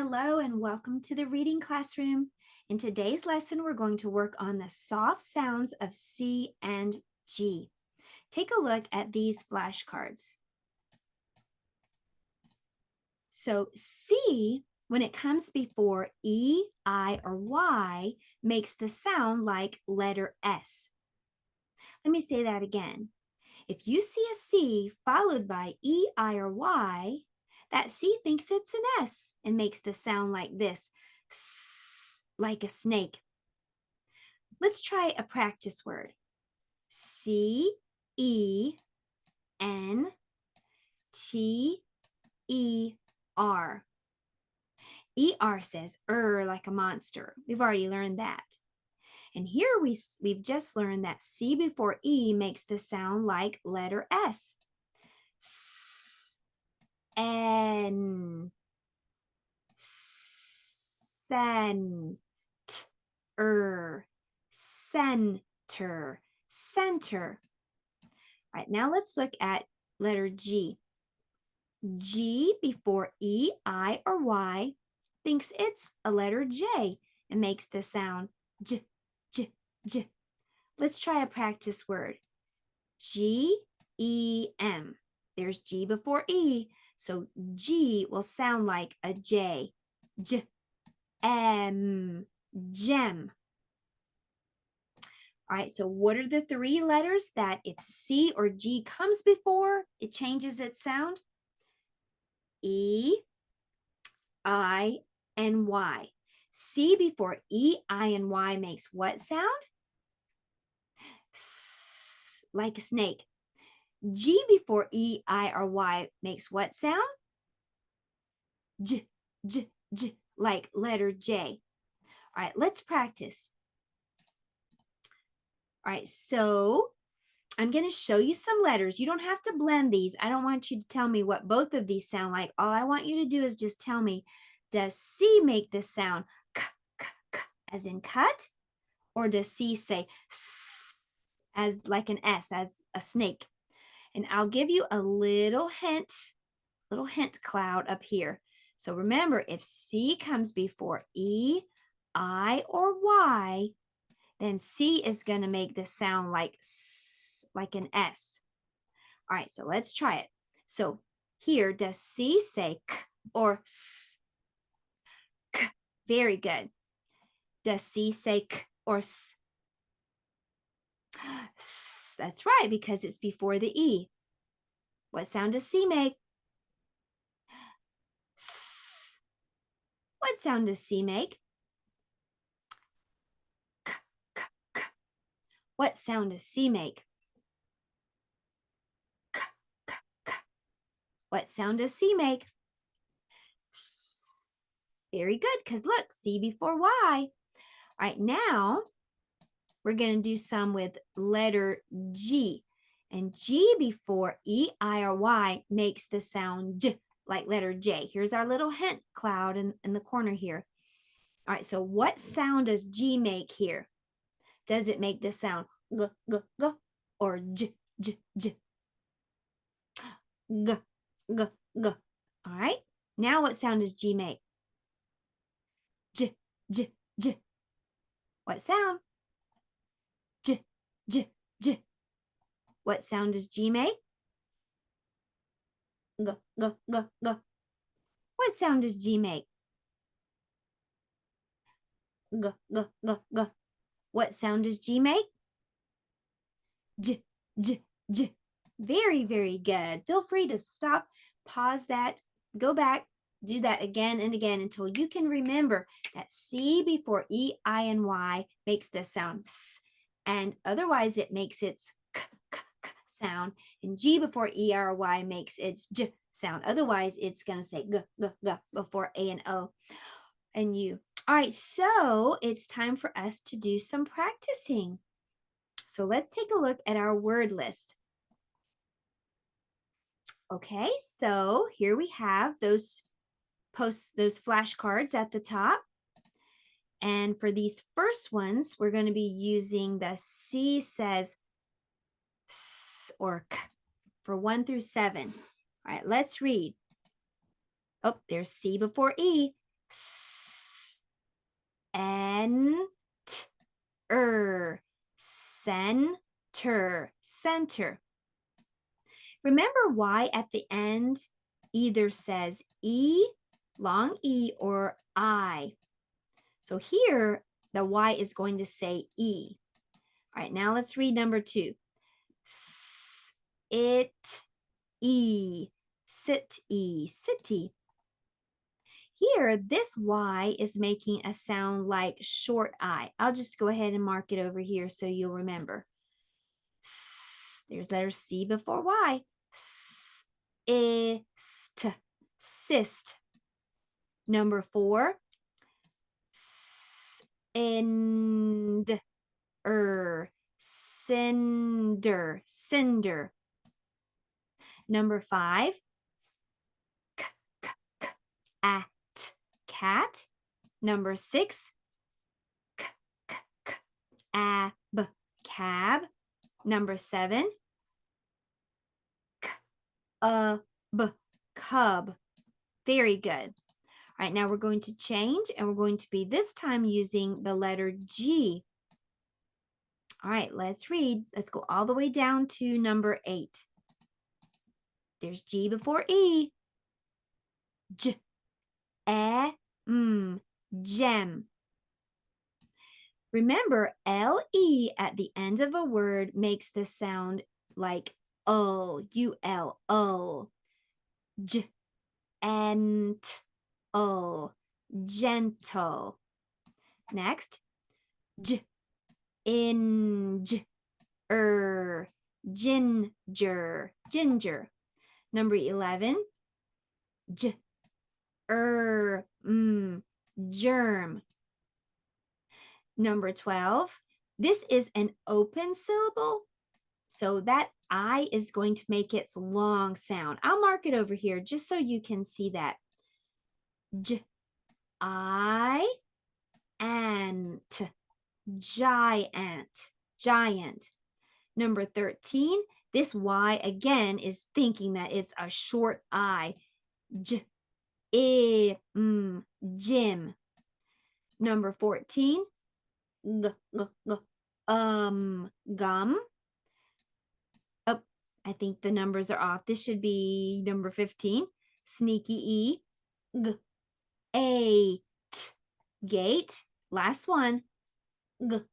Hello and welcome to the reading classroom. In today's lesson, we're going to work on the soft sounds of C and G. Take a look at these flashcards. So C, when it comes before E, I, or Y, makes the sound like letter S. Let me say that again. If you see a C followed by E, I, or Y, that C thinks it's an S and makes the sound like this, S, like a snake. Let's try a practice word. C, E, N, T, E, R. ER says like a monster. We've already learned that. And here we've just learned that C before E makes the sound like letter S. S, N, center, center, center. All right, now let's look at letter G. G before E, I, or Y thinks it's a letter J and makes the sound J, J, J. Let's try a practice word. G, E, M. There's G before E, so G will sound like a J. J, M, gem. All right, so what are the three letters that if C or G comes before, it changes its sound? E, I, and Y. C before E, I, and Y makes what sound? S, like a snake. G before E, I, or Y makes what sound? J, J, J, like letter J. All right, let's practice. All right, so I'm going to show you some letters. You don't have to blend these. I don't want you to tell me what both of these sound like. All I want you to do is just tell me, does C make this sound k, k, k, as in cut? Or does C say s, as like an S, as a snake? And I'll give you a little hint cloud up here. So remember, if C comes before E, I, or Y, then C is going to make this sound like S, like an S. All right, so let's try it. So here, does C say K or S? K. Very good. Does C say K or S? S. That's right, because it's before the E. What sound does C make? S. What sound does C make? K, k, k. What sound does C make? K, k, k. What sound does C make? S. Very good, because look, C before Y. All right, now we're going to do some with letter G. And G before E, I, or Y makes the sound J, like letter J. Here's our little hint cloud in the corner here. All right, so what sound does G make here? Does it make the sound G, G, G, or J, J, J? G, G, G. All right, now what sound does G make? J, J, J. What sound? J, J, J. What sound does G make? G, G, G, G. What sound does G make? G, G, G, G. What sound does G make? J, J, J. Very, very good. Feel free to stop, pause that, go back, do that again and again until you can remember that C before E, I, and Y makes the sound S, and otherwise it makes its K, K, K sound, and G before E, R, Y makes its J sound. Otherwise, it's going to say G, G, G before A and O and U. All right, so it's time for us to do some practicing. So let's take a look at our word list. Okay, so here we have those flashcards at the top. And for these first ones, we're going to be using the C says S or K for 1 through 7. All right, let's read. Oh, there's C before E. Center, center. Remember Y at the end either says E, long E, or I. So here, the Y is going to say E. All right, now let's read number 2. City. Here, this Y is making a sound like short I. I'll just go ahead and mark it over here so you'll remember. There's letter C before Y. Cyst. Number 4. Cinder. Number 5. Cat. Number 6. Cab. Number 7. Cub. Very good. All right, now we're going to change, and we're going to be this time using the letter G. All right, let's read. Let's go all the way down to number 8. There's G before E. Gem. Remember, L-E at the end of a word makes the sound like ul, U-L, ul. Gentle. Next, ginger. Number 11, germ. Number 12, this is an open syllable, so that I is going to make its long sound. I'll mark it over here just so you can see that. Giant. Number 13, this Y again is thinking that it's a short I. Gym. Number 14, gum. Oh, I think the numbers are off. This should be number 15. Sneaky E. Gate. Last one. God.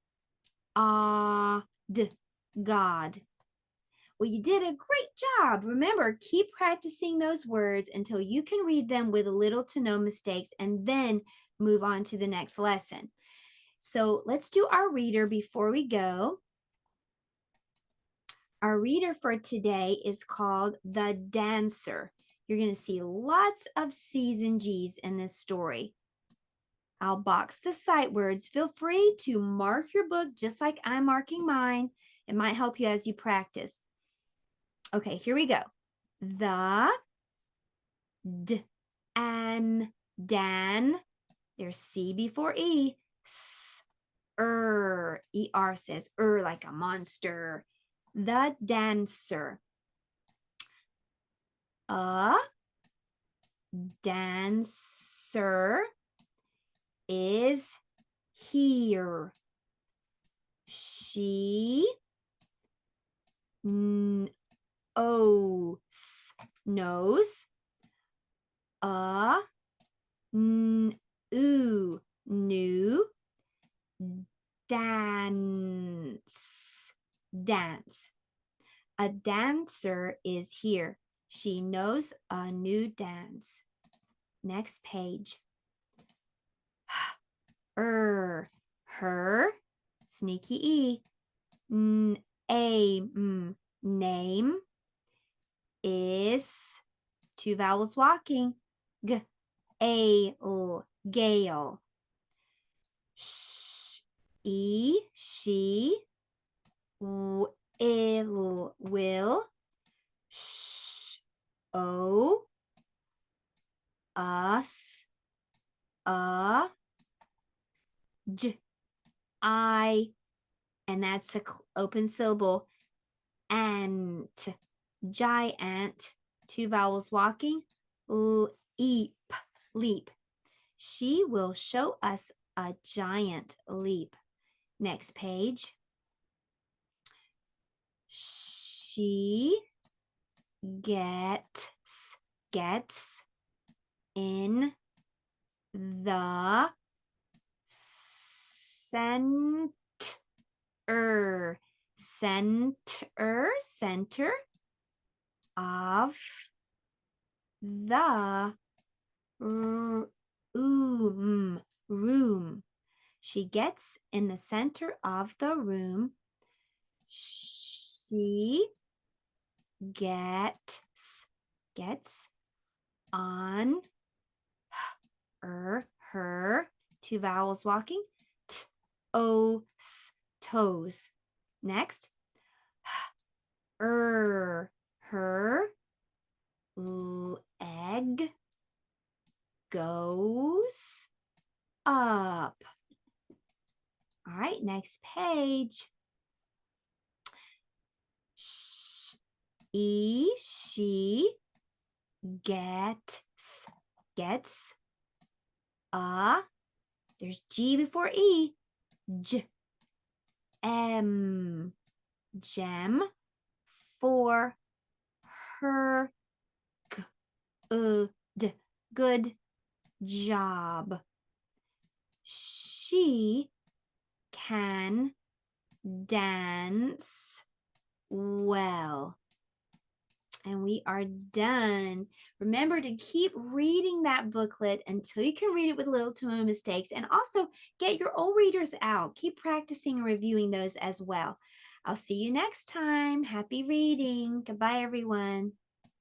Well, you did a great job. Remember, keep practicing those words until you can read them with little to no mistakes, and then move on to the next lesson. So let's do our reader before we go. Our reader for today is called The Dancer. You're going to see lots of C's and G's in this story. I'll box the sight words. Feel free to mark your book just like I'm marking mine. It might help you as you practice. Okay, here we go. The, and, dan. There's C before E. Er says like a monster. The dancer. A dancer is here. She knows. A new dance. A dancer is here. She knows a new dance. Next page. Her, sneaky E. Name is 2 vowels walking. Gale. She, will. Us, I, and that's an open syllable. Ant, giant, 2 vowels walking. Leap. She will show us a giant leap. Next page. She gets in the center of the room. She gets in the center of the room. She gets on her two vowels walking toes. Next, her leg goes up. All right, next page. She gets a, there's G before E, gem for her good job. She can dance well. And we are done. Remember to keep reading that booklet until you can read it with little to no mistakes. And also get your old readers out. Keep practicing and reviewing those as well. I'll see you next time. Happy reading. Goodbye, everyone.